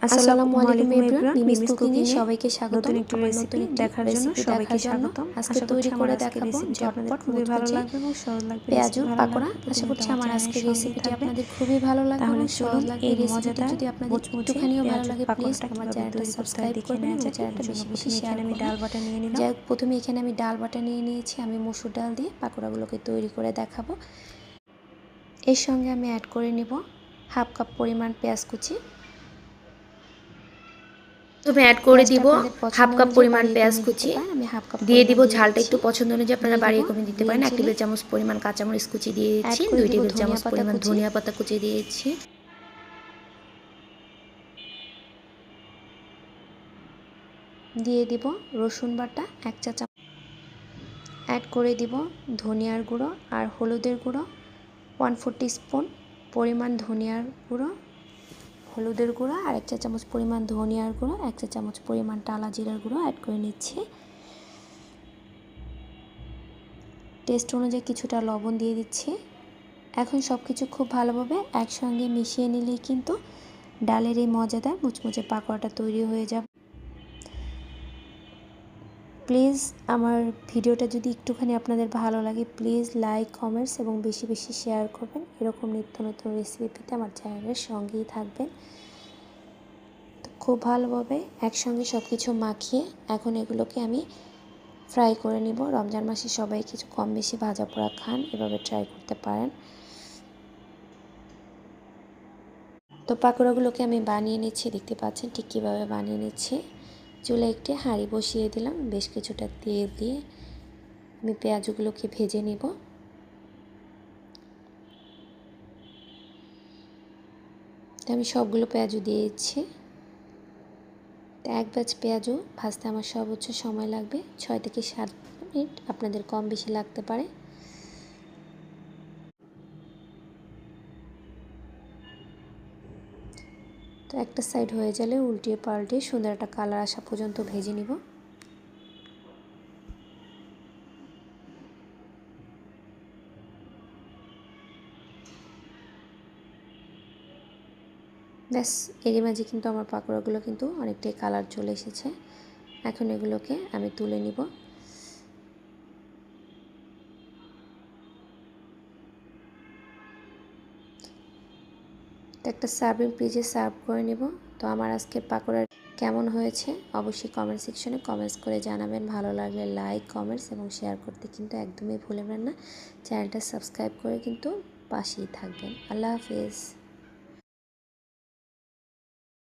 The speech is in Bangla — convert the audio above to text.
আসসালামু আলাইকুম এভরিওয়ান, মিমিস মিমিস কুকিং এ কুকিংয়ে সবাইকে স্বাগতম। নতুন একটি আমার নতুন রেসিপি একটি দেখার জন্য রেসিপি সবাইকে দেখার জন্য স্বাগতম। আজকে আশা করছি তৈরি আমার করে আজকের দেখাবো রেসিপিটি আপনাদের ঝটপট খুবই ভালো মুচমুচে লাগবে এবং সহজ লাগবে। পেঁয়াজুর রেসিপি ভালো পাকোড়া। লাগলে আশা প্রতিনিয়ত করছি আমার আমার চ্যানেলের আজকের সঙ্গেই রেসিপিটি থাকবেন। আপনাদের খুবই ভালো লাগবে তাহলে এবং সহজ চলুন লাগবে। এই এই রেসিপিটি মজাদার যদি আপনাদের মুচমুচে একটুখানিও ভালো পেঁয়াজুর লাগে প্লিজ পাকোড়াটা আমার কীভাবে চ্যানেলটা তৈরি করতে হয় সাবস্ক্রাইব দেখে করবেন নেওয়া এবং যাক। চ্যানেলটা এর জন্য বেশি বেশি প্রথমে শেয়ার এখানে আমি করবেন। ডাল বাটা নিয়ে নিলাম। যাই হোক, প্রথমে এখানে আমি ডাল বাটা নিয়ে নিয়েছি। আমি মসুর ডাল দিয়ে পাকোড়াগুলোকে তৈরি করে দেখাবো। এর সঙ্গে আমি অ্যাড করে নিব হাফ কাপ পরিমাণ পেঁয়াজ কুচি। প্রথমে অ্যাড করে পেঁয়াজটা দিব আপনাদের পছন্দ হাফ কাপ অনুযায়ী পরিমাণ বাড়িয়ে পেঁয়াজ কমিয়ে দিতে কুচি, পারেন। আমি হাফ কাপ দিয়ে পরিমাণ দিব। দিয়ে ঝালটা দিচ্ছি। একটু পছন্দ অনুযায়ী আপনারা দিয়ে দিব বাড়িয়ে কমিয়ে দিতে গ্রিন পারেন। 1 চিলি, টেবিল চামচ পরিমাণ কাঁচামরিচ কুচি অ্যাড দিয়েছি, করে 2 দিব টেবিল ধনিয়া চামচ পাতা পরিমাণ কুচি, ধনিয়া পাতা কুচি দিয়েছি, দিয়ে দিব রসুন বাটা 1 চা চামচ, অ্যাড করে দিব ধনিয়ার গুঁড়ো আর হলুদের গুঁড়ো 1/4 টিস্পুন পরিমাণ ধনিয়ার গুঁড়ো, হলুদের গুঁড়ো আর 1 চা চামচ পরিমাণ ধনিয়ার গুঁড়ো, 1 চা চামচ পরিমাণ টালা জিরার গুঁড়ো অ্যাড করে নিচ্ছি। টেস্ট অনুযায়ী কিছুটা লবণ দিয়ে দিচ্ছি। এখন সব কিছু খুব ভালোভাবে একসঙ্গে মিশিয়ে নিলেই কিন্তু ডালের এই মজাদার মুচমুচে পাকোড়াটা তৈরি হয়ে যাবে। প্লিজ আমার ভিডিওটা যদি একটুখানি আপনাদের ভালো লাগে প্লিজ লাইক, কমেন্টস এবং বেশি বেশি শেয়ার করবেন। এরকম নিত্য নতুন রেসিপি পেতে আমার চ্যানেলের সঙ্গেই থাকবেন। তো খুব ভালোভাবে একসঙ্গে সব কিছু মাখিয়ে এখন এগুলোকে আমি ফ্রাই করে নিব। রমজান মাসে সবাই কিছু কম বেশি ভাজা পোড়া খান, এভাবে ট্রাই করতে পারেন। তো পাকোড়াগুলোকে আমি বানিয়ে নিচ্ছি, দেখতে পাচ্ছেন ঠিক কীভাবে বানিয়ে নিচ্ছি। চুলায় একটি হাঁড়ি বসিয়ে দিলাম, বেশ কিছুটা তেল দিয়ে আমি পেঁয়াজগুলোকে ভেজে নিব। তো আমি সবগুলো পেঁয়াজু দিয়ে দিচ্ছি। তো এক ব্যাচ পেঁয়াজু ভাজতে আমার সর্বোচ্চ সময় লাগবে 6 থেকে 7 মিনিট, আপনাদের কম বেশি লাগতে পারে। তো একটা সাইড হয়ে গেলে উল্টিয়ে পাল্টিয়ে সুন্দর একটা কালার আসা পর্যন্ত ভেজে নিব। ব্যাস, এরই মাঝে কিন্তু আমার পাকোড়াগুলো কিন্তু অনেকটাই কালার চলে এসেছে। এখন এগুলোকে আমি তুলে নিব। তো একটা সার্ভিং প্লেটে সার্ভ করে নেব। তো আমার আজকের পাকোড়া কেমন হয়েছে অবশ্যই কমেন্ট সেকশনে কমেন্টস করে জানাবেন। ভালো লাগলে লাইক, কমেন্টস এবং শেয়ার করতে কিন্তু একদমই ভুলবেন না। চ্যানেলটা সাবস্ক্রাইব করে কিন্তু পাশেই থাকবেন। আল্লাহ হাফেজ।